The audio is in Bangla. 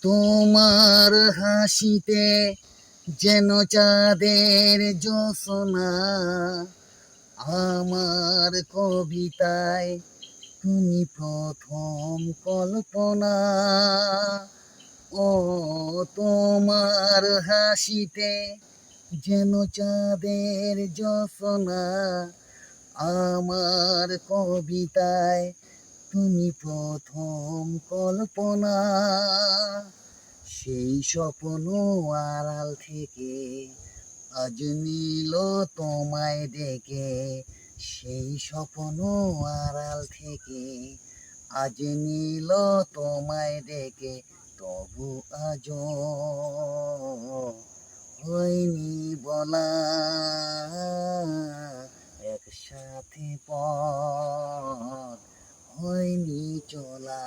তোমার হাসিতে যেন চাঁদের জ্যোৎস্না, আমার কবিতায় তুমি প্রথম কল্পনা। ও তোমার হাসিতে যেন চাঁদের জ্যোৎস্না, আমার কবিতায় তুমি প্রথম কল্পনা। সেই স্বপ্ন আড়াল থেকে আজ নীল তোমায় ডেকে, সেই স্বপ্ন আড়াল থেকে আজ নীল তোমায় ডেকে, তবু আজ হয়নি বলা একসাথে পথ হয়নি চলা।